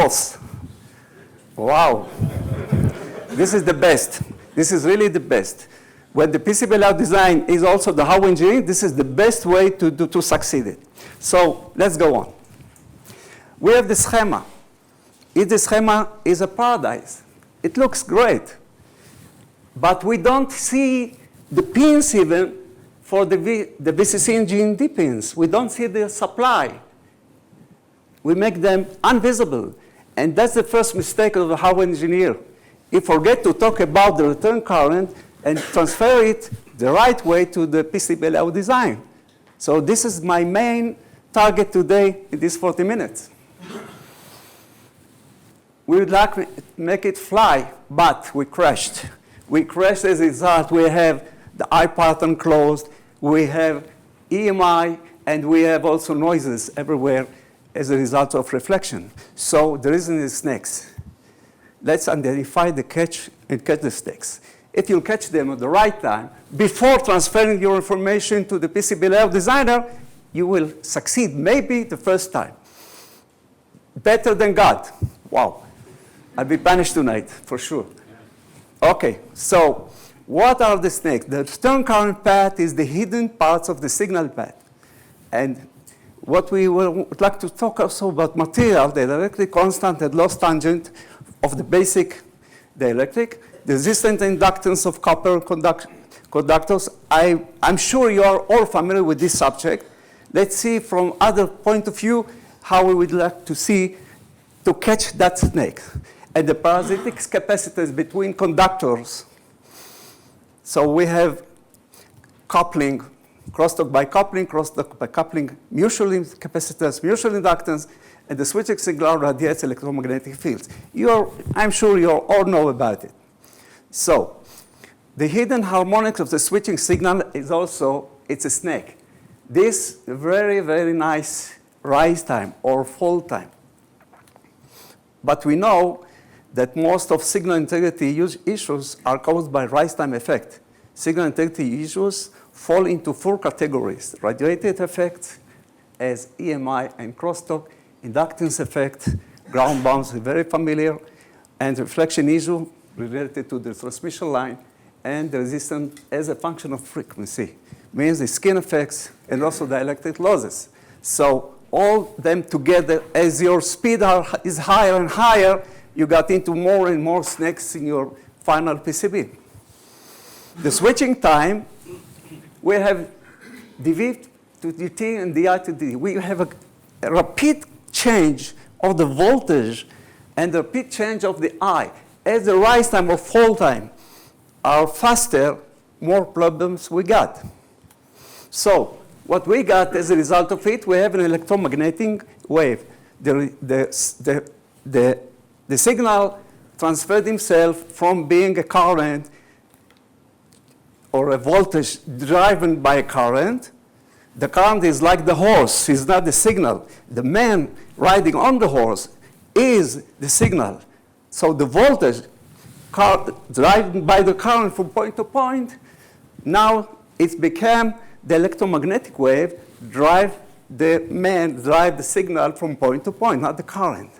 boss. Wow. This is the best. This is really the best. When the PCB layout design is also the hardware engineering, this is the best way to succeed it. So let's go on. We have the schema. The schema is a paradise. It looks great. But we don't see the pins even for the VCC and GND pins. We don't see the supply. We make them invisible. And that's the first mistake of the hardware engineer. You forget to talk about the return current and transfer it the right way to the PCB layout design. So this is my main target today in these 40 minutes. We would like to make it fly, but we crashed. We crashed as a result. We have the eye pattern closed. We have EMI, and we have also noises everywhere as a result of reflection. So the reason is snakes. Let's identify the catch and catch the snakes. If you catch them at the right time, before transferring your information to the PCB layout designer, you will succeed maybe the first time. Better than God. Wow. I'll be punished tonight, for sure. Okay, so what are the snakes? The return current path is the hidden parts of the signal path. And what we would like to talk also about material, the dielectric constant and loss tangent of the basic dielectric, the resistance and inductance of copper conductors. I'm sure you are all familiar with this subject. Let's see from other point of view how we would like to see to catch that snake. And the parasitic capacitance between conductors. So we have coupling, crosstalk by coupling, crosstalk by coupling, mutual capacitance, mutual inductance, and the switching signal radiates electromagnetic fields. I'm sure you all know about it. So the hidden harmonics of the switching signal is also, it's a snake. This very, very nice rise time or fall time. But we know that most of signal integrity issues are caused by rise time effect. Signal integrity issues fall into 4 categories: radiated effect as EMI and crosstalk, inductance effect, ground bounds, very familiar, and reflection issue related to the transmission line, and the resistance as a function of frequency, means the skin effects and also dielectric losses. So all them together, as your speed is higher and higher, you got into more and more snakes in your final PCB. The switching time, we have dV to dt and di to dt. We have a rapid change of the voltage and the rapid change of the I. As the rise time or fall time are faster, more problems we got. So what we got as a result of it, we have an electromagnetic wave. The signal transferred himself from being a current or a voltage driven by a current. The current is like the horse, it's not the signal. The man riding on the horse is the signal. So the voltage driven by the current from point to point, now it's become the electromagnetic wave drive the signal from point to point, not the current.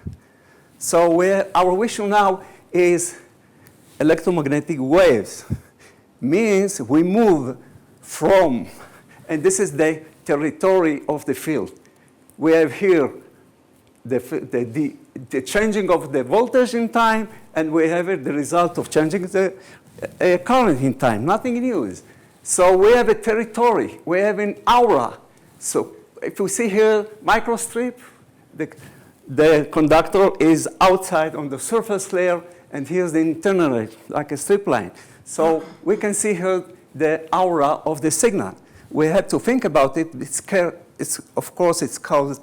So our vision now is electromagnetic waves. Means we move from, and this is the territory of the field. We have here the changing of the voltage in time, and we have the result of changing the current in time. Nothing new. So we have a territory. We have an aura. So if you see here microstrip, the conductor is outside on the surface layer, and here's the internal layer, like a strip line. So we can see here the aura of the signal. We have to think about it. Of course, it's caused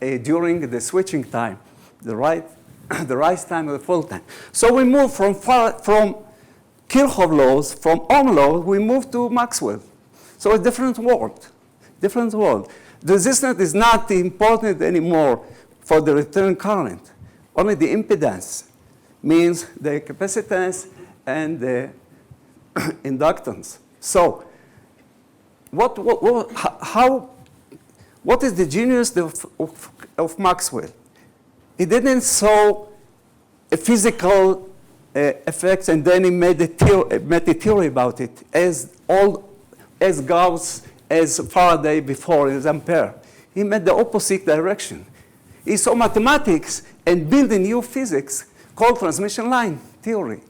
during the switching time, the rise time and the fall time. So we move from Kirchhoff laws, from Ohm law, we move to Maxwell. So a different world, different world. The resistance is not important anymore for the return current. Only the impedance means the capacitance and the inductance. So what is the genius of Maxwell? He didn't saw a physical effects, and then he made a theory about it, as Gauss, as Faraday before, as Ampere. He made the opposite direction. He saw mathematics and built a new physics called transmission line theory.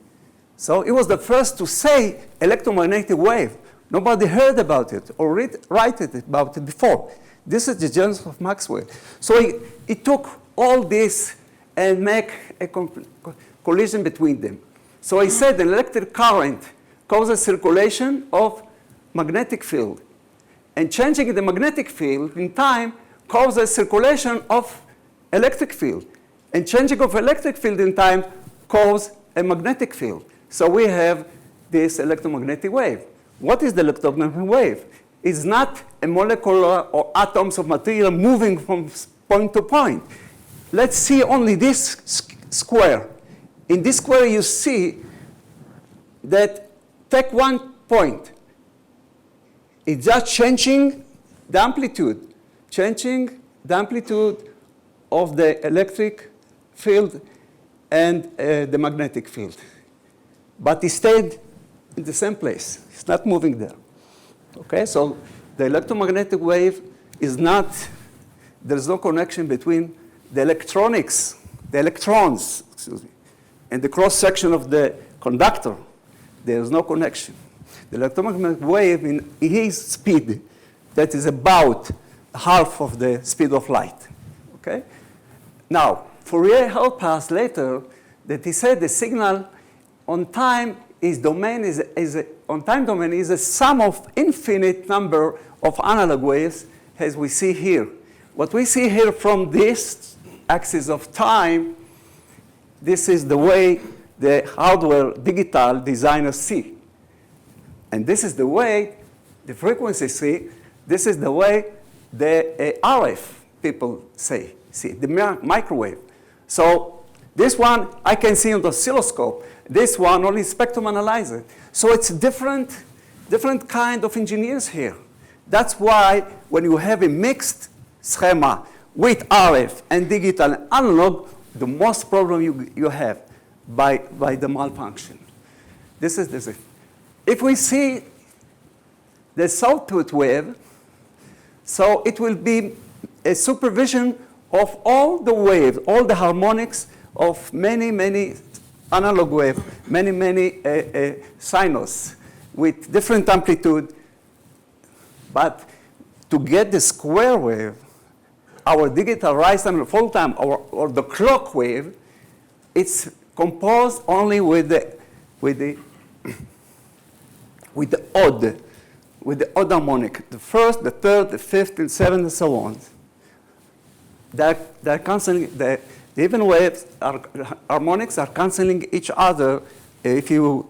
So he was the first to say electromagnetic wave. Nobody heard about it or write about it before. This is the genesis of Maxwell. So he took all this and make a collision between them. So he said an electric current causes circulation of magnetic field. And changing the magnetic field in time causes circulation of electric field. And changing of electric field in time causes a magnetic field. So we have this electromagnetic wave. What is the electromagnetic wave? It's not a molecular or atoms of material moving from point to point. Let's see only this square. In this square, you see that take one point. It's just changing the amplitude of the electric field and the magnetic field. But it stayed in the same place. It's not moving there. Okay, so the electromagnetic wave is not, there's no connection between the electrons, excuse me, and the cross-section of the conductor. There's no connection. The electromagnetic wave in his speed, that is about half of the speed of light. Okay? Now, Fourier helped us later that he said the signal on time domain is a sum of infinite number of analog waves, as we see here. What we see here from this axis of time, this is the way the hardware digital designers see. And this is the way the frequency see. This is the way the RF people see the microwave. So this one I can see on the oscilloscope. This one only spectrum analyzer. So it's different kind of engineers here. That's why when you have a mixed schema with RF and digital and analog, the most problem you have by the malfunction. This is this. If we see the sawtooth wave, so it will be a supervision of all the waves, all the harmonics of many analog waves, many sinus with different amplitude. But to get the square wave, our digital rise and fall time, or the clock wave, it's composed only with the odd harmonic, the first, the third, the fifth, and seventh, and so on. They're canceling the even waves. Harmonics are canceling each other. If you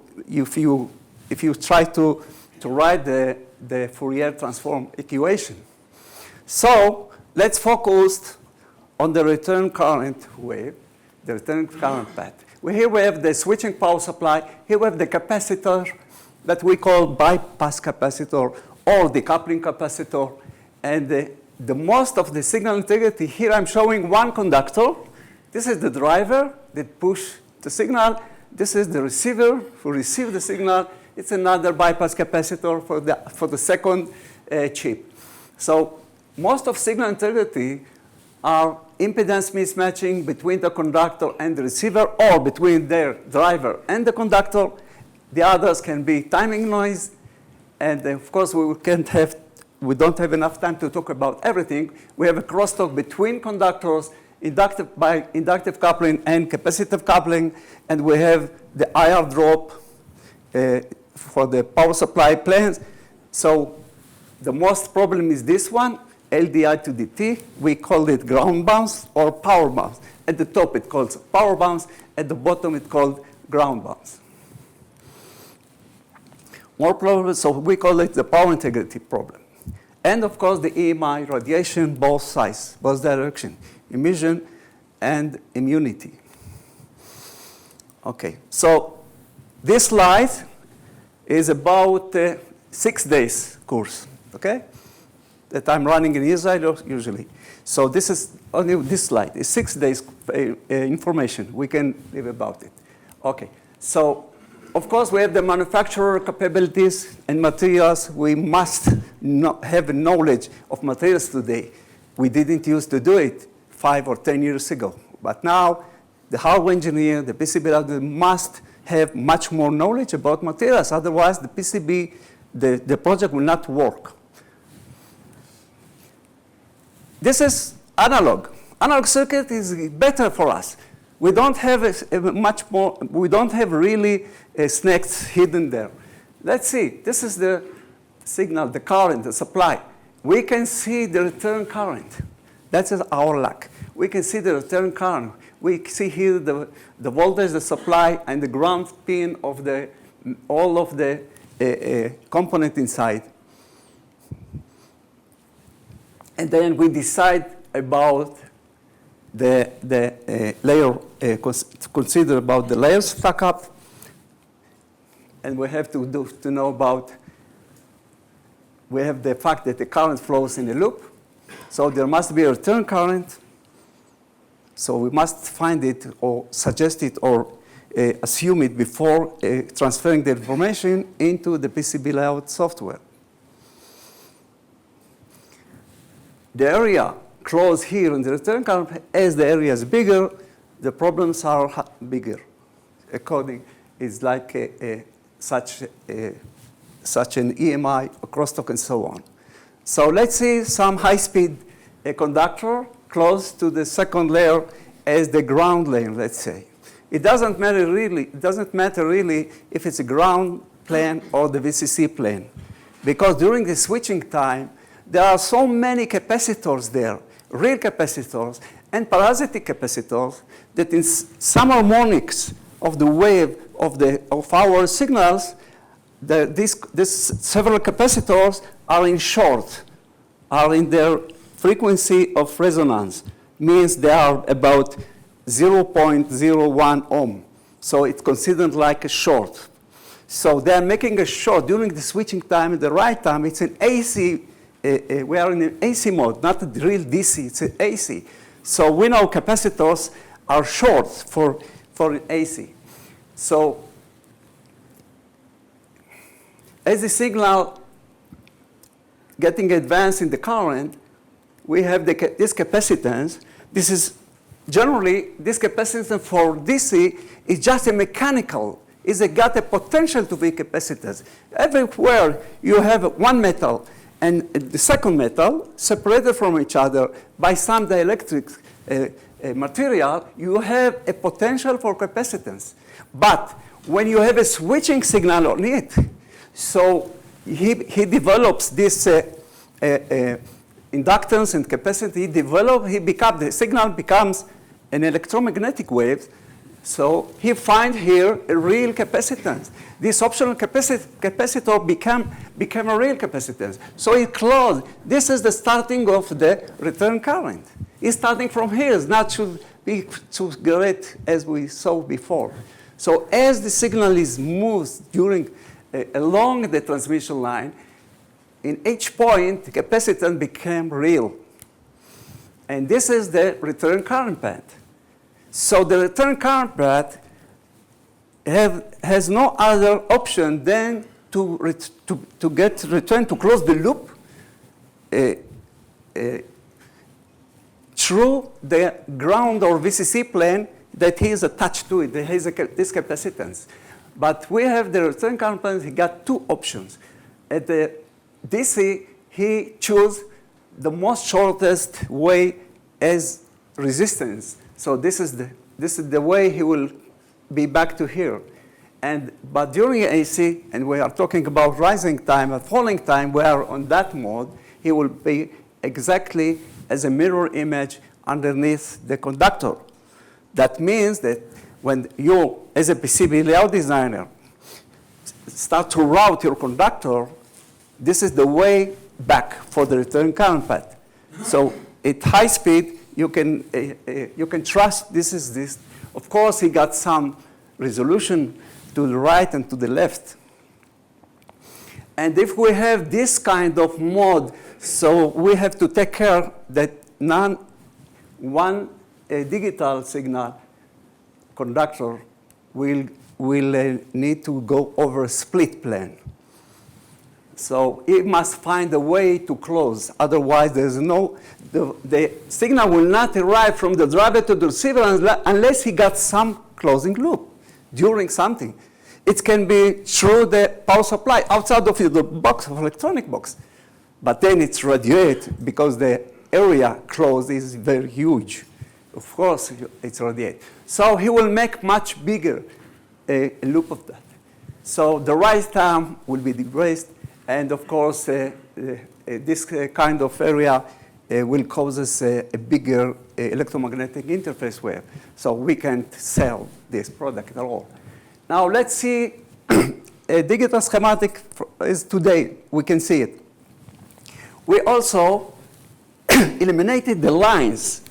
try to write the Fourier transform equation. So let's focus on the return current wave, the return current path. Here we have the switching power supply. Here we have the capacitor that we call bypass capacitor or decoupling capacitor. And the most of the signal integrity, here I'm showing one conductor. This is the driver that push the signal. This is the receiver who receive the signal. It's another bypass capacitor for the second chip. So most of signal integrity are impedance mismatching between the conductor and the receiver, or between their driver and the conductor. The others can be timing noise, and of course we don't have enough time to talk about everything. We have a crosstalk between conductors, by inductive coupling and capacitive coupling, and we have the IR drop for the power supply planes. So the most problem is this one, LDI to DT. We call it ground bounce or power bounce. At the top it calls power bounce. At the bottom it called ground bounce. More problems, so we call it the power integrity problem. And of course the EMI radiation, both sides, both direction, emission and immunity. Okay, so this slide is about 6 days course, okay? that I'm running in Israel usually. So this is only this slide. It's 6 days information. We can live about it. Okay. So, of course, we have the manufacturer capabilities and materials. We must have knowledge of materials today. We didn't used to do it 5 or 10 years ago. But now, the hardware engineer, the PCB builder must have much more knowledge about materials. Otherwise, the PCB, the project will not work. This is analog. Analog circuit is better for us. We don't have much more, we don't have really snakes hidden there. Let's see, this is the signal, the current, the supply. We can see the return current. That is our luck. We can see the return current. We see here the voltage, the supply, and the ground pin of all of the component inside. And then we decide about the layer, consider about the layer stack up. And we have to know about, we have the fact that the current flows in a loop. So there must be a return current. So we must find it or suggest it or assume it before transferring the information into the PCB layout software. The area closed here in the return current, as the area is bigger, the problems are bigger. According, it's like such an EMI, a crosstalk, and so on. So let's see some high-speed conductor close to the second layer as the ground layer, let's say. It doesn't matter really if it's a ground plane or the VCC plane, because during the switching time, there are so many capacitors there, real capacitors and parasitic capacitors, that in some harmonics of the wave of our signals, these several capacitors are in short, are in their frequency of resonance, means they are about 0.01 ohm. So it's considered like a short. So they're making a short during the switching time at the right time. It's an AC. We are in an AC mode, not a real DC, it's an AC. So we know capacitors are short for an AC. So as the signal getting advanced in the current, we have this capacitance. This is generally, this capacitance for DC is just a mechanical. It's got a potential to be capacitance. Everywhere you have one metal and the second metal separated from each other by some dielectric material, you have a potential for capacitance. But when you have a switching signal on it, so he develops this inductance and capacitance. The signal becomes an electromagnetic wave. So he finds here a real capacitance. This optional capacitor became a real capacitance. So it closed. This is the starting of the return current. It's starting from here. It's not should be too great as we saw before. So as the signal is moved along the transmission line, in each point, the capacitance became real. And this is the return current path. So the return current path has no other option than to close the loop through the ground or VCC plane that he is attached to it. There is this capacitance. But we have the return current path. He got two options. At the DC, he chose the most shortest way as resistance. So this is the way he will be back to here. But during AC, and we are talking about rising time and falling time, we are on that mode, he will be exactly as a mirror image underneath the conductor. That means that when you, as a PCB layout designer, start to route your conductor, this is the way back for the return current path. So at high speed, you can trust this is this. Of course, he got some resolution to the right and to the left. And if we have this kind of mode, so we have to take care that one digital signal conductor will need to go over a split plane. So it must find a way to close. Otherwise, there's no, the signal will not arrive from the driver to the receiver unless he got some closing loop during something. It can be through the power supply outside of the box of electronic box. But then it's radiate because the area closed is very huge. Of course, it's radiate. So he will make much bigger a loop of that. So the rise time will be decreased. And of course, this kind of area will cause us a bigger electromagnetic interface wave. So we can't sell this product at all. Now let's see a digital schematic is today. We can see it. We also eliminated the lines.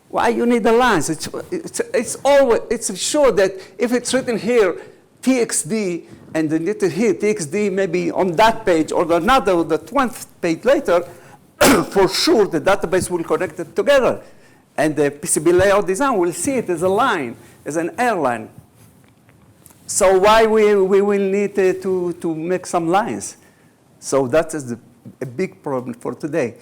Why you need the lines? It's sure that if it's written here, TXD, and then written here, TXD maybe on that page or another, the 20th page later, for sure the database will connect it together. And the PCB layout design will see it as a line, as an airline. So why we will need to make some lines? So that is a big problem for today.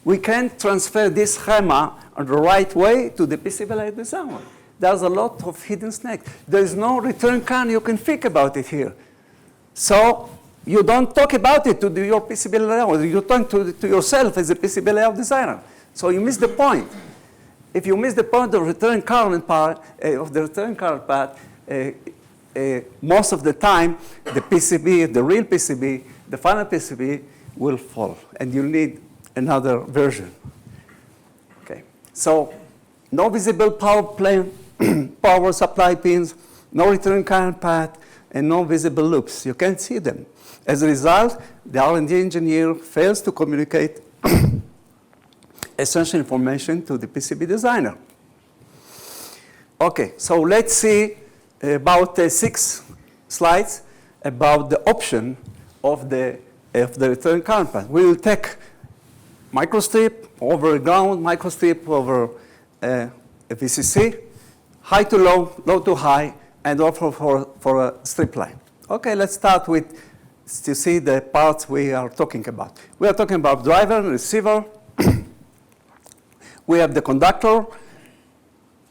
We can't transfer this schema on the right way to the PCB layout design. There's a lot of hidden snakes. There's no return current you can think about it here. So you don't talk about it to your PCB layout. You talk to yourself as a PCB layout designer. So you miss the point. If you miss the point of return current part, most of the time, the PCB, the real PCB, the final PCB will fall, and you'll need another version. Okay, so no visible power plane, power supply pins, no return current path, and no visible loops. You can't see them. As a result, the R&D engineer fails to communicate essential information to the PCB designer. Okay, so let's see about 6 slides about the option of the return current path. We will take microstrip over ground, microstrip over a VCC, high to low, low to high, and also for a strip line. Okay, let's start with to see the parts we are talking about. We are talking about driver and receiver. We have the conductor,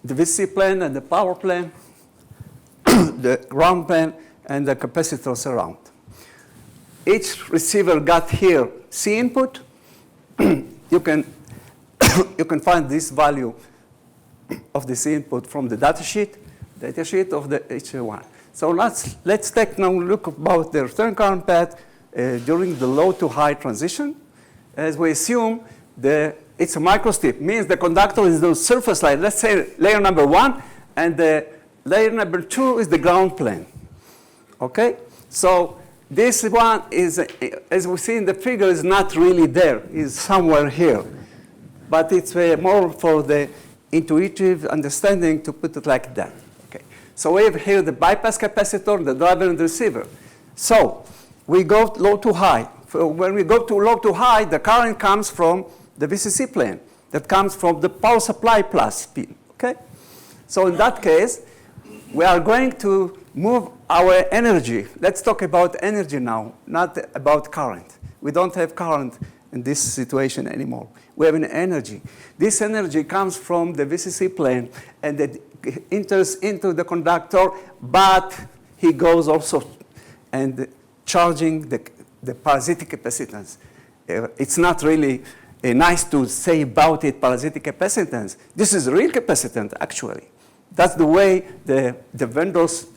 the VCC plane and the power plane, the ground plane, and the capacitors around. Each receiver got here C input. You can find this value of the C input from the data sheet of the each one. So let's take now a look about the return current path during the low to high transition. As we assume it's a microstrip, means the conductor is the surface line. Let's say layer number 1, and the layer number 2 is the ground plane. Okay, so this one is, as we see in the figure, is not really there. It's somewhere here, but it's more for the intuitive understanding to put it like that. Okay, so we have here the bypass capacitor, the driver, and the receiver. So we go low to high. When we go to low to high, the current comes from the VCC plane. That comes from the power supply plus pin. Okay, so in that case, we are going to move our energy. Let's talk about energy now, not about current. We don't have current in this situation anymore. We have an energy. This energy comes from the VCC plane, and it enters into the conductor, but he goes also and charging the parasitic capacitance. It's not really nice to say about it parasitic capacitance. This is real capacitance, actually. That's the way the vendors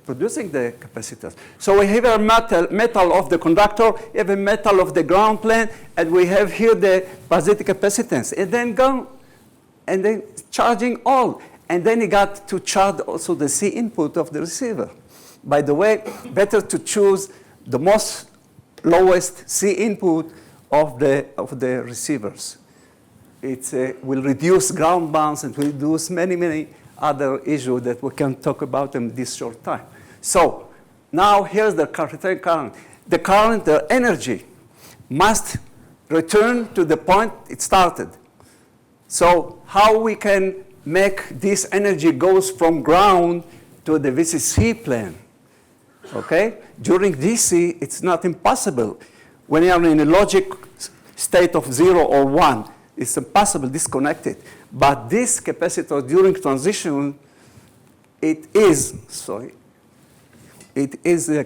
producing the capacitors. So we have a metal of the conductor, we have a metal of the ground plane, and we have here the parasitic capacitance. And then charging all. And then you got to charge also the C input of the receiver. By the way, better to choose the most lowest C input of the receivers. It will reduce ground bounce and will reduce many other issues that we can talk about in this short time. So now here's the return current. the current, the energy, must return to the point it started. So how we can make this energy goes from ground to the VCC plane, okay? During DC, it's not impossible. When you are in a logic state of 0 or 1, it's impossible, disconnected. But this capacitor during transition, it is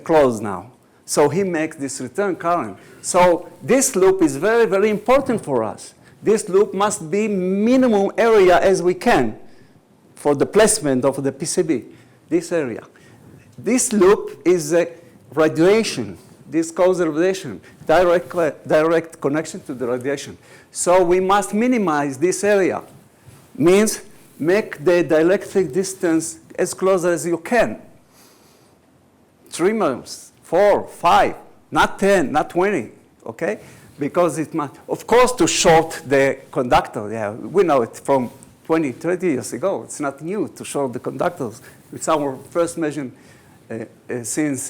closed now. So he makes this return current. So this loop is very, very important for us. This loop must be minimum area as we can for the placement of the PCB, this area. This loop is a radiation. This causes radiation, direct connection to the radiation. So we must minimize this area. Means make the dielectric distance as close as you can. 3 miles, 4, 5, not 10, not 20, okay? Because it must, of course, to short the conductor. Yeah, we know it from 20, 30 years ago. It's not new to short the conductors. It's our first measure since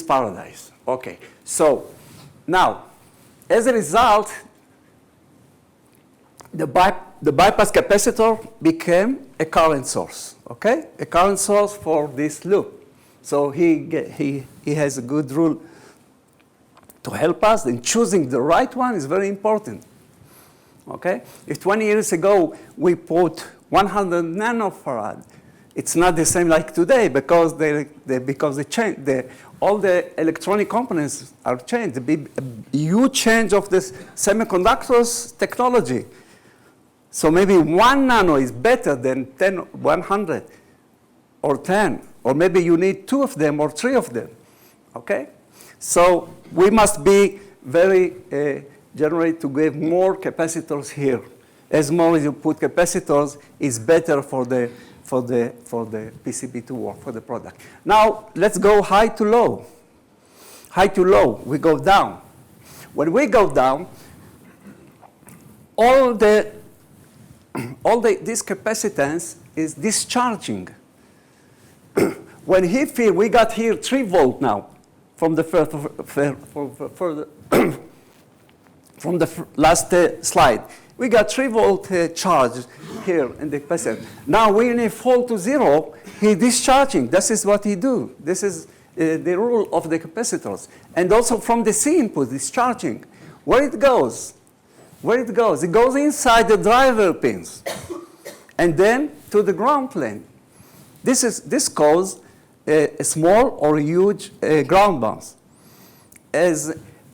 Faraday. Okay, so now, as a result, the bypass capacitor became a current source, okay? A current source for this loop. So he has a good rule to help us, and choosing the right one is very important, okay? If 20 years ago we put 100 nanofarad, it's not the same like today because they change. All the electronic components are changed. A huge change of this semiconductors technology. So maybe 1 nano is better than 100 or 10, or maybe you need 2 of them or 3 of them, okay? So we must be very generate to give more capacitors here. As more as you put capacitors, is better for the PCB to work, for the product. Now, let's go high to low. High to low, we go down. When we go down, this capacitance is discharging. When he feel, we got here 3 volt now from the from the last slide. We got 3 volt charge here in the capacitor. Now when he fall to 0, he discharging. This is what he do. This is the rule of the capacitors. And also from the C input, discharging. Where it goes? Where it goes? It goes inside the driver pins, and then to the ground plane. This causes a small or huge ground bounce.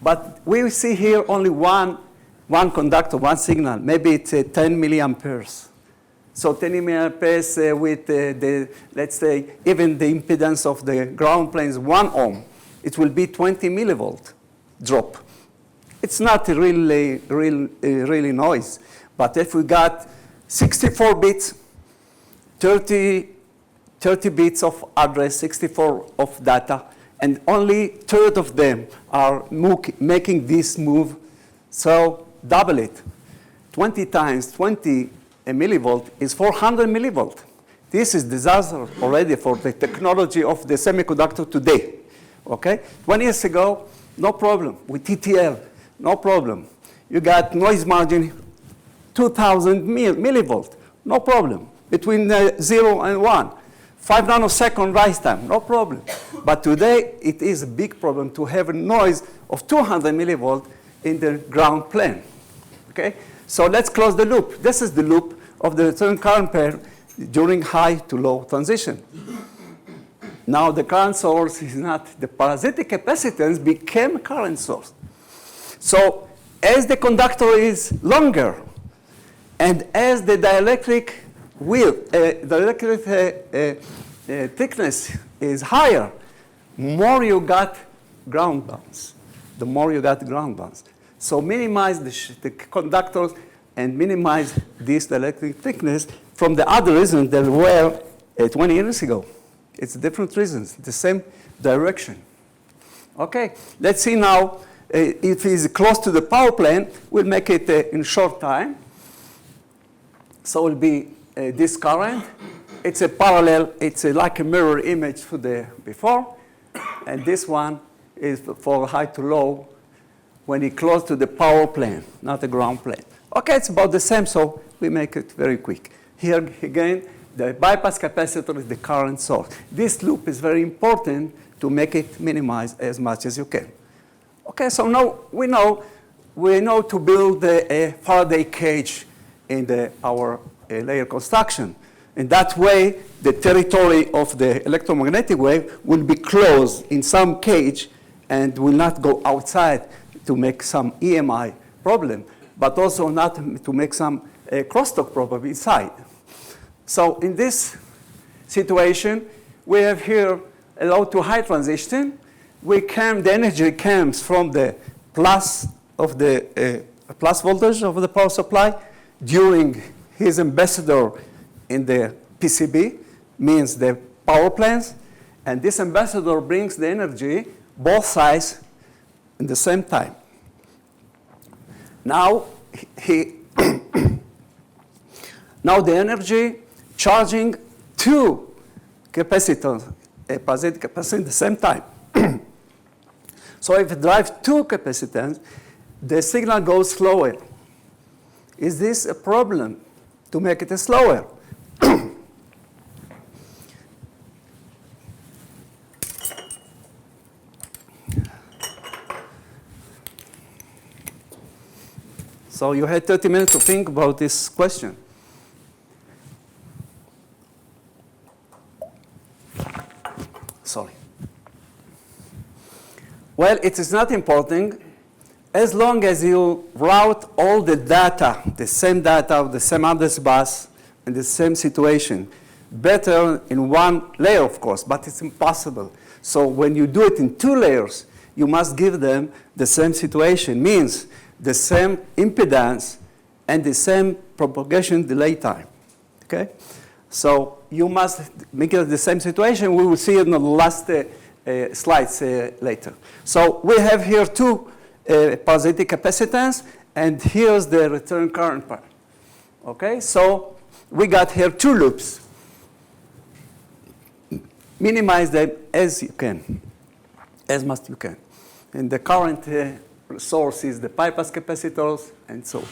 But we see here only one conductor, one signal. Maybe it's 10 milliamperes. So 10 milliamperes with let's say, even the impedance of the ground plane is 1 ohm. It will be 20 millivolt drop. It's not really noise. But if we got 64 bits, 30 bits of address, 64 of data, and only 1/3 of them are making this move, so double it. 20 times 20 millivolt is 400 millivolt. This is disaster already for the technology of the semiconductor today, okay? 20 years ago, no problem. With TTL, no problem. You got noise margin 2,000 millivolt, no problem. Between 0 and 1. 5 nanosecond rise time, no problem. But today, it is a big problem to have a noise of 200 millivolt in the ground plane, okay? So let's close the loop. This is the loop of the return current pair during high to low transition. Now the current source is not, the parasitic capacitance became current source. So as the conductor is longer, and as the dielectric thickness is higher, more you got ground bounce. The more you got ground bounce. So minimize the conductors and minimize this dielectric thickness from the other reasons that were 20 years ago. It's different reasons, the same direction. Okay, let's see now if it's close to the power plant, we'll make it in short time. So it will be this current. It's a parallel, it's like a mirror image to the before. And this one is for high to low when it's close to the power plane, not the ground plane. Okay, it's about the same, so we make it very quick. Here again, the bypass capacitor is the current source. This loop is very important to make it minimized as much as you can. Okay, so now we know to build a Faraday cage in our layer construction. In that way, the territory of the electromagnetic wave will be closed in some cage and will not go outside to make some EMI problem, but also not to make some crosstalk problem inside. So in this situation, we have here a low to high transition. The energy comes from the plus of the plus voltage of the power supply during his ambassador in the PCB, means the power planes, and this ambassador brings the energy, both sides, at the same time. Now, now the energy charging two capacitors, a positive capacitor at the same time. So if it drives two capacitors, the signal goes slower. Is this a problem to make it slower? So you had 30 minutes to think about this question. Sorry. Well, it is not important as long as you route all the data, the same address bus, in the same situation. Better in one layer, of course, but it's impossible. So when you do it in two layers, you must give them the same situation, means the same impedance and the same propagation delay time. Okay? So you must make it the same situation. We will see it in the last slides later. So we have here two positive capacitance, and here's the return current part. Okay? So we got here two loops. Minimize them as you can, as much you can. And the current source is the bypass capacitors, and so on.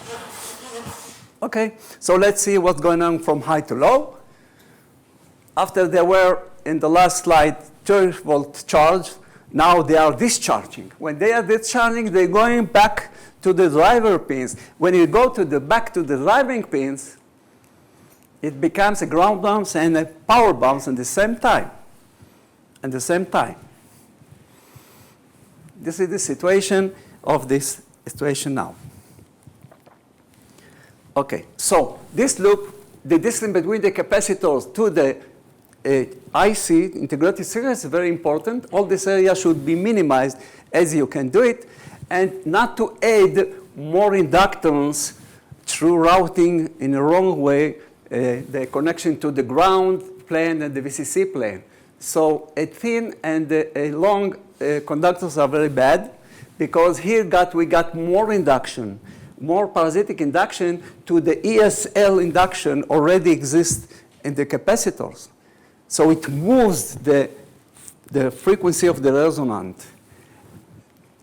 Okay, so let's see what's going on from high to low. After they were, in the last slide, 12-volt charge, now they are discharging. When they are discharging, they're going back to the driver pins. When you go back to the driving pins, it becomes a ground bounce and a power bounce at the same time. At the same time. This is the situation of this situation now. Okay, so this loop, the distance between the capacitors to the IC, integrated circuit, is very important. All this area should be minimized as you can do it, and not to add more inductance through routing in the wrong way, the connection to the ground plane and the VCC plane. So a thin and a long conductors are very bad, because here we got more induction, more parasitic induction to the ESL induction already exists in the capacitors. So it moves the frequency of the resonant,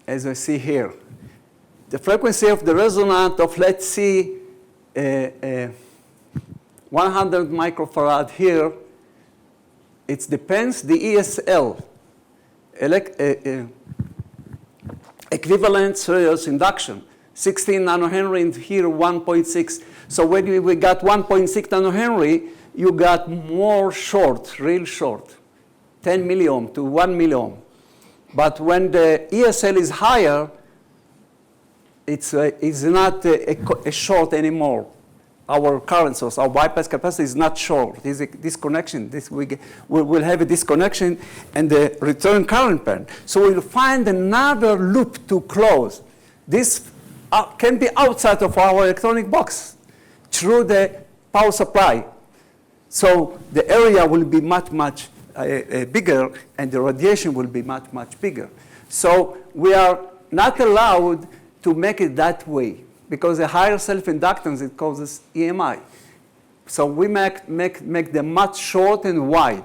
as I see here. The frequency of the resonant of, let's see, 100 microfarad here, it depends the ESL, equivalent series induction. 16 nanohenry here, 1.6. So when we got 1.6 nanohenry, you got more short, real short, 10 milliohm to 1 milliohm. But when the ESL is higher, it's not a short anymore. Our current source, our bypass capacitor is not short. There's a disconnection. We will have a disconnection and the return current pattern. So we'll find another loop to close. This can be outside of our electronic box through the power supply. So the area will be much, much bigger, and the radiation will be much, much bigger. So we are not allowed to make it that way, because a higher self-inductance, it causes EMI. So we make them much short and wide,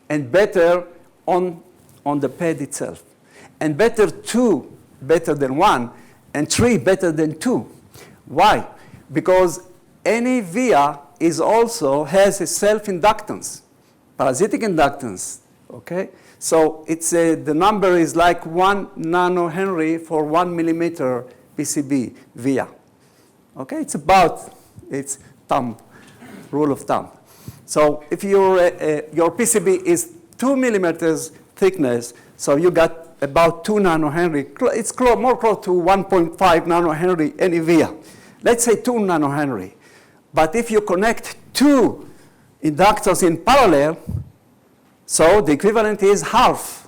and better on on the pad itself. And better 2 better than 1, and 3 better than 2. Why? Because any via is also has a self-inductance, parasitic inductance, okay? So it's the number is like 1 nanohenry for 1 millimeter PCB via. Okay, it's rule of thumb. So if your PCB is 2 millimeters thickness, so you got about 2 nanohenry. It's more close to 1.5 nanohenry any via. Let's say 2 nanohenry. But if you connect 2 inductors in parallel, so the equivalent is half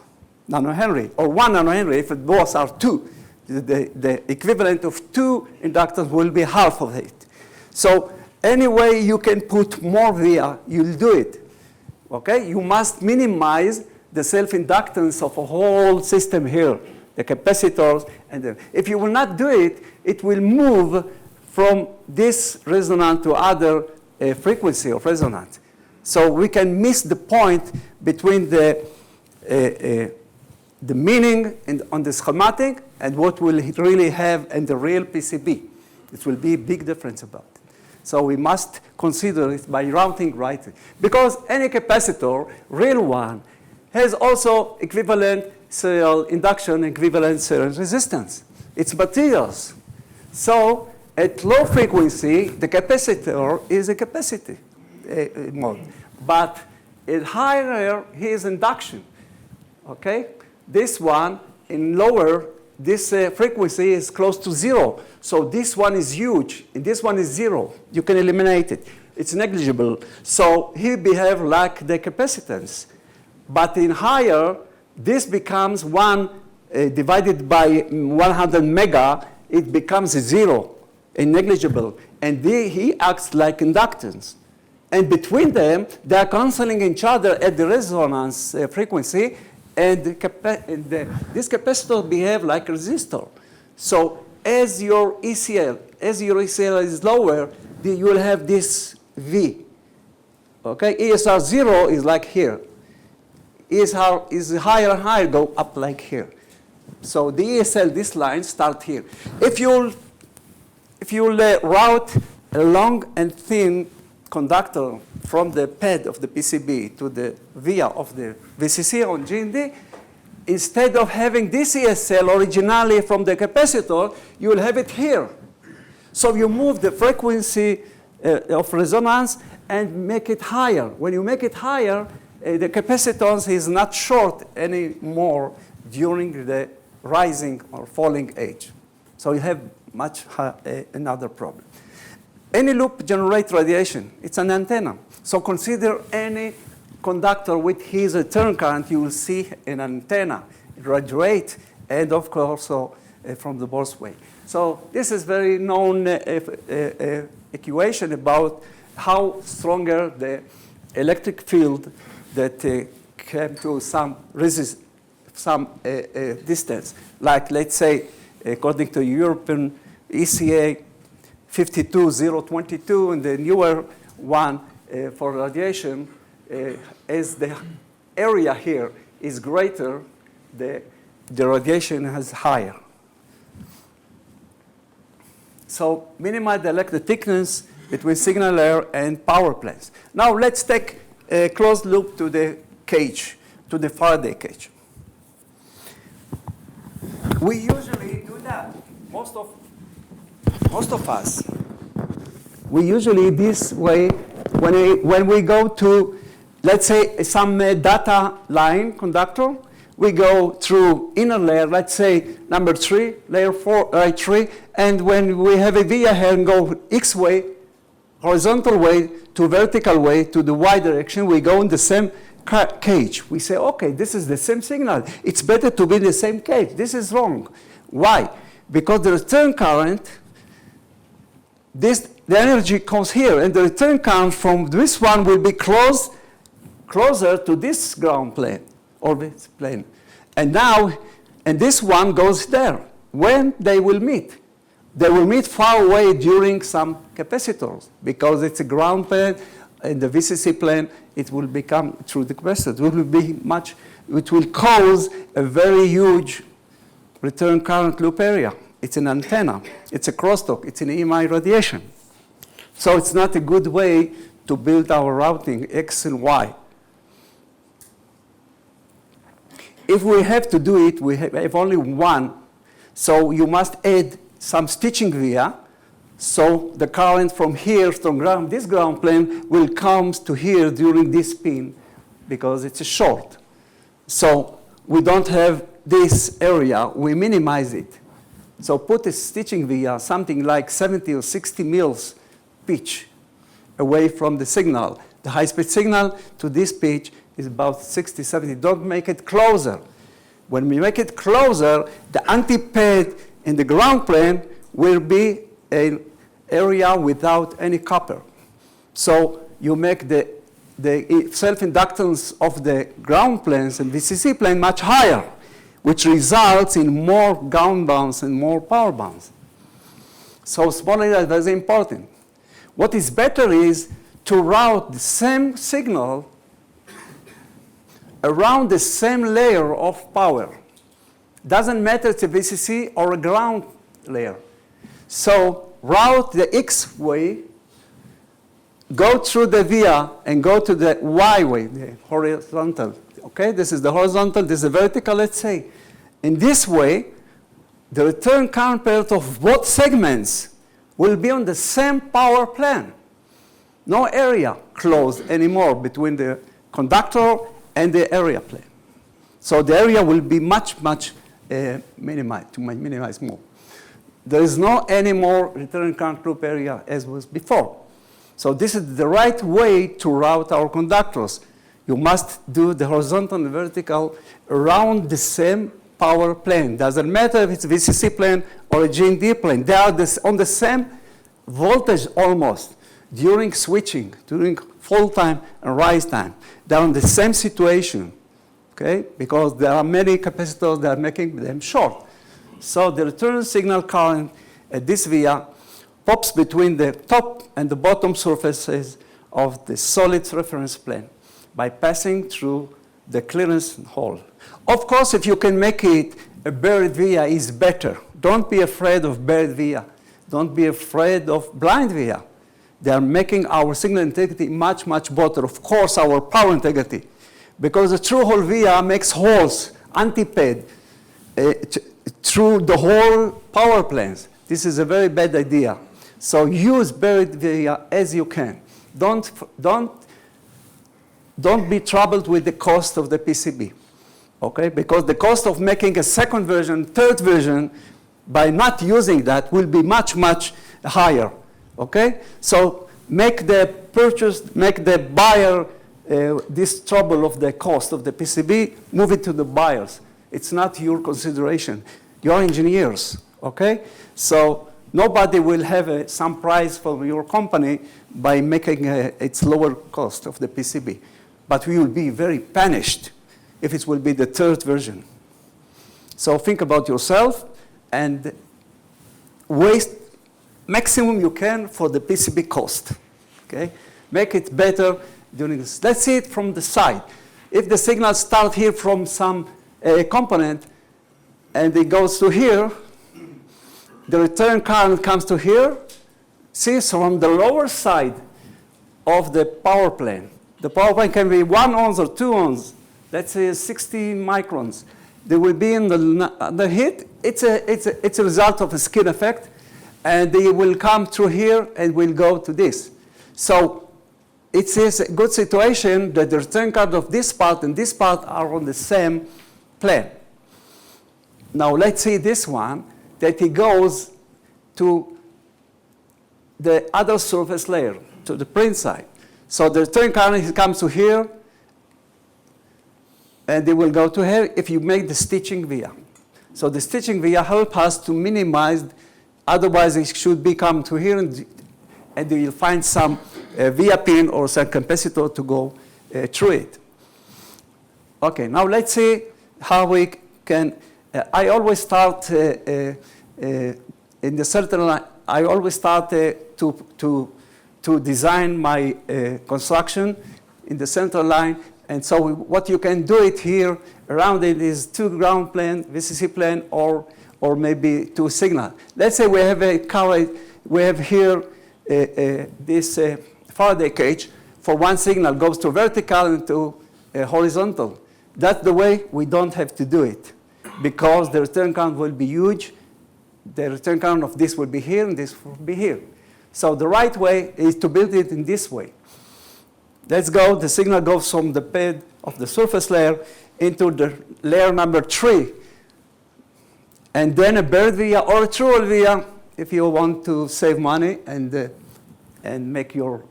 nanohenry, or 1 nanohenry if both are 2. The equivalent of 2 inductors will be half of it. So any way you can put more via, you'll do it. Okay? You must minimize the self-inductance of a whole system here, the capacitors. And if you will not do it, it will move from this resonance to other frequency of resonance. So we can miss the point between the meaning on the schematic and what we'll really have in the real PCB. It will be a big difference about it. So we must consider it by routing right. Because any capacitor, real one, has also equivalent serial induction, equivalent serial resistance. It's materials. So at low frequency, the capacitor is a capacity mode. But at higher, here's induction. Okay? This one, in lower, this frequency is close to 0. So this one is huge, and this one is 0. You can eliminate it. It's negligible. So he behaves like the capacitance. But in higher, this becomes 1 divided by 100 mega. It becomes 0, and negligible. And he acts like inductance. And between them, they are canceling each other at the resonance frequency. And this capacitor behave like a resistor. So as your ECL is lower, you will have this V. Okay, ESR 0 is like here. ESR is higher and higher, go up like here. So the ESL, this line, start here. If you'll route a long and thin conductor from the pad of the PCB to the via of the VCC on GND, instead of having this ESL originally from the capacitor, you will have it here. So you move the frequency of resonance and make it higher. When you make it higher, the capacitance is not short anymore during the rising or falling age. So you have much another problem. Any loop generates radiation. It's an antenna. So consider any conductor with his return current, you will see an antenna radiate, and of course also from the Morse wave. So this is very known equation about how stronger the electric field that came to some distance. Like let's say, according to European ECA 52022, and the newer one for radiation, as the area here is greater, the radiation is higher. So minimize the electric thickness between signal layer and power planes. Now let's take a closed loop to the cage, to the Faraday cage. We usually do that. Most of us. We usually this way when we go to, let's say, some data line conductor, we go through inner layer, let's say number 3, layer 4, 3, and when we have a via here and go X way, horizontal way to vertical way to the Y direction, we go in the same cage. We say, okay, this is the same signal. It's better to be in the same cage. This is wrong. Why? Because the return current, the energy comes here, and the return current from this one will be closer to this ground plane, or this plane. And now, and this one goes there. When they will meet? They will meet far away during some capacitors, because it's a ground plane in the VCC plane, it will become through the capacitor. It will cause a very huge return current loop area. It's an antenna. It's a crosstalk. It's an EMI radiation. So it's not a good way to build our routing X and Y. If we have to do it, we have only one. So you must add some stitching via. So the current from here, from this ground plane, will come to here during this pin because it's a short. So we don't have this area. We minimize it. So put a stitching via, something like 70 or 60 mils pitch away from the signal. The high-speed signal to this pitch is about 60, 70. Don't make it closer. When we make it closer, the antiped in the ground plane will be an area without any copper. So you make the self-inductance of the ground planes and VCC plane much higher, which results in more ground bands and more power bands. So small area is very important. What is better is to route the same signal around the same layer of power. Doesn't matter if it's a VCC or a ground layer. So route the X way, go through the via, and go to the Y way, the horizontal. Okay, this is the horizontal, this is the vertical, let's say. In this way, the return current pair of both segments will be on the same power plane. No area closed anymore between the conductor and the area plane. So the area will be much minimized, to minimize more. There is no any more return current loop area as was before. So this is the right way to route our conductors. You must do the horizontal and vertical around the same power plane. Doesn't matter if it's a VCC plane or a G&D plane. They are on the same voltage almost during switching, during fall time and rise time. They're on the same situation, okay? Because there are many capacitors that are making them short. So the return signal current at this via pops between the top and the bottom surfaces of the solid reference plane by passing through the clearance hole. Of course, if you can make it a buried via is better. Don't be afraid of buried via. Don't be afraid of blind via. They are making our signal integrity much better. Of course, our power integrity. Because the true hole via makes holes, antiped, through the whole power planes. This is a very bad idea. So use buried via as you can. Don't be troubled with the cost of the PCB, okay? Because the cost of making a second version, third version, by not using that will be much higher, okay? So make the buyer this trouble of the cost of the PCB, move it to the buyers. It's not your consideration. You're engineers, okay? So nobody will have some price for your company by making its lower cost of the PCB. But we will be very punished if it will be the third version. So think about yourself and waste maximum you can for the PCB cost, okay? Make it better during this. Let's see it from the side. If the signal starts here from some component and it goes to here, the return current comes to here. See, so on the lower side of the power plane. The power plane can be 1 ohms or 2 ohms. Let's say 60 microns. They will be in the heat. It's a result of a skin effect. And they will come through here and will go to this. So it is a good situation that the return current of this part and this part are on the same plane. Now let's see this one, that it goes to the other surface layer, to the print side. So the return current comes to here, and it will go to here if you make the stitching via. So the stitching via helps us to minimize, otherwise it should be come to here, and you'll find some via pin or some capacitor to go through it. Okay, now let's see how we can, I always start in the certain line, I always start to to design my construction in the central line. And so what you can do it here, around it is 2 ground plane, VCC plane, or maybe 2 signal. Let's say we have we have here this Faraday cage. For 1 signal goes to vertical and to horizontal. That's the way we don't have to do it, because the return count will be huge. The return count of this will be here, and this will be here. So the right way is to build it in this way. Let's go. The signal goes from the bed of the surface layer into the layer number 3. And then a buried via or a true via if you want to save money and make your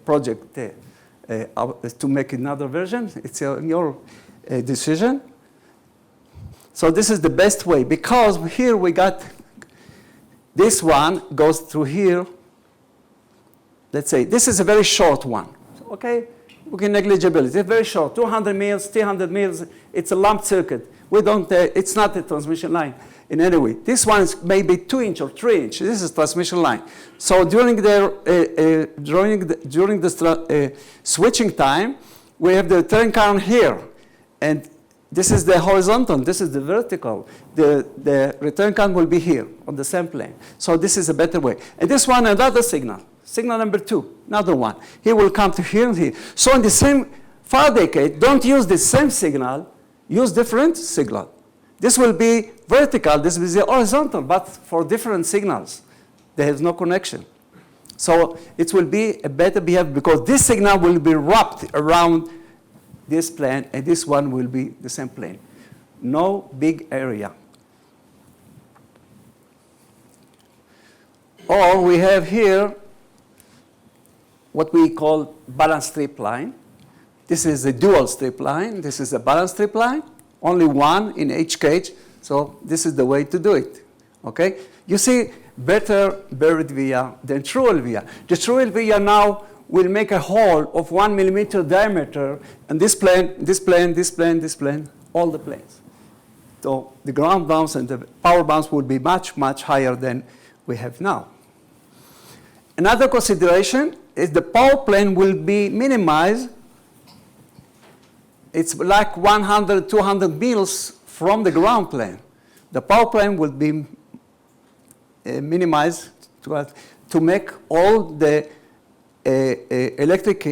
project to make another version. It's your decision. So this is the best way, because here we got this one goes through here. Let's say this is a very short one. Okay, we can negligible it. It's very short, 200 mils, 300 mils. It's a lumped circuit. We don't. It's not a transmission line in any way. This one is maybe 2 inch or 3 inch. This is transmission line. So during the switching time, we have the return current here, and this is the horizontal. This is the vertical. The return current will be here on the same plane. So this is a better way. And this one, another signal. Signal number 2, another one. He will come to here and here. So in the same Faraday cage, don't use the same signal. Use different signal. This will be vertical. This will be horizontal, but for different signals. There is no connection. So it will be a better behavior, because this signal will be wrapped around this plane, and this one will be the same plane. No big area. Or we have here what we call balanced strip line. This is a dual strip line. This is a balanced strip line. Only one in each cage. So this is the way to do it. Okay? You see, better buried via than true via. The true via now will make a hole of 1 millimeter diameter, and this plane, this plane, this plane, this plane, all the planes. So the ground bounce and the power bounce will be much, much higher than we have now. Another consideration is the power plane will be minimized. It's like 100, 200 mils from the ground plane. The power plane will be minimized to make all the electric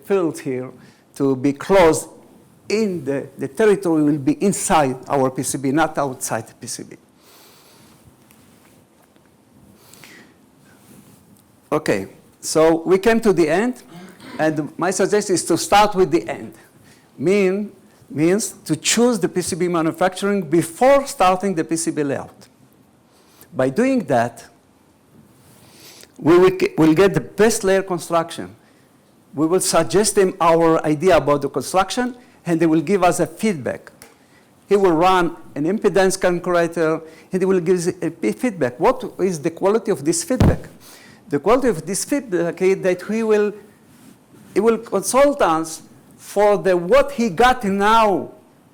fields here to be closed in the territory will be inside our PCB, not outside the PCB. Okay, so we came to the end, and my suggestion is to start with the end. Means to choose the PCB manufacturing before starting the PCB layout. By doing that, we will get the best layer construction. We will suggest them our idea about the construction, and they will give us a feedback. He will run an impedance calculator, and he will give us a feedback. What is the quality of this feedback? The quality of this feedback is that he will consult us for what he got now,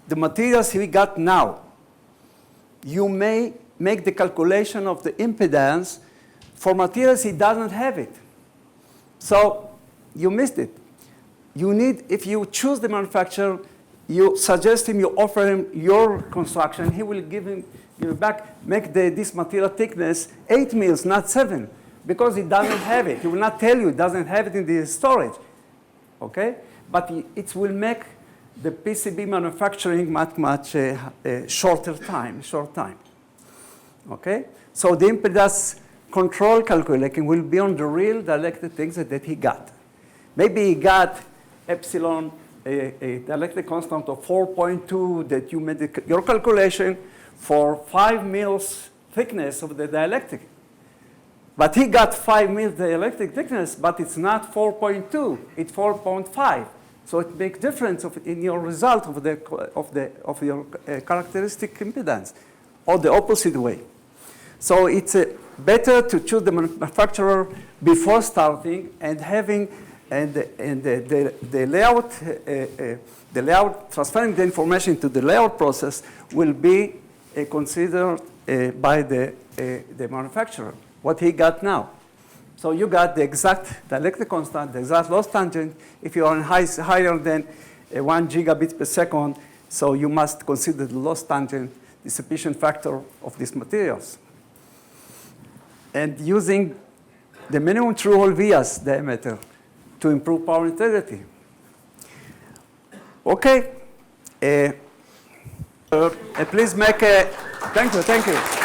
the materials he got now. You may make the calculation of the impedance for materials he doesn't have it. So you missed it. You need, if you choose the manufacturer, you suggest him, you offer him your construction, he will give you back, make this material thickness 8 mils, not 7, because he doesn't have it. He will not tell you he doesn't have it in the storage, okay? But it will make the PCB manufacturing much short time, okay? So the impedance control calculating will be on the real dielectric things that he got. Maybe he got epsilon, a dielectric constant of 4.2 that you made your calculation for 5 mils thickness of the dielectric. But he got 5 mils dielectric thickness, but it's not 4.2, it's 4.5. So it makes difference in your result of your characteristic impedance, or the opposite way. So it's better to choose the manufacturer before starting and having the layout, transferring the information to the layout process will be considered by the manufacturer, what he got now. So you got the exact dielectric constant, the exact loss tangent. If you are higher than 1 gigabit per second, so you must consider the loss tangent dissipation factor of these materials. And using the minimum true hole vias diameter to improve power integrity. Okay. Please make a, thank you.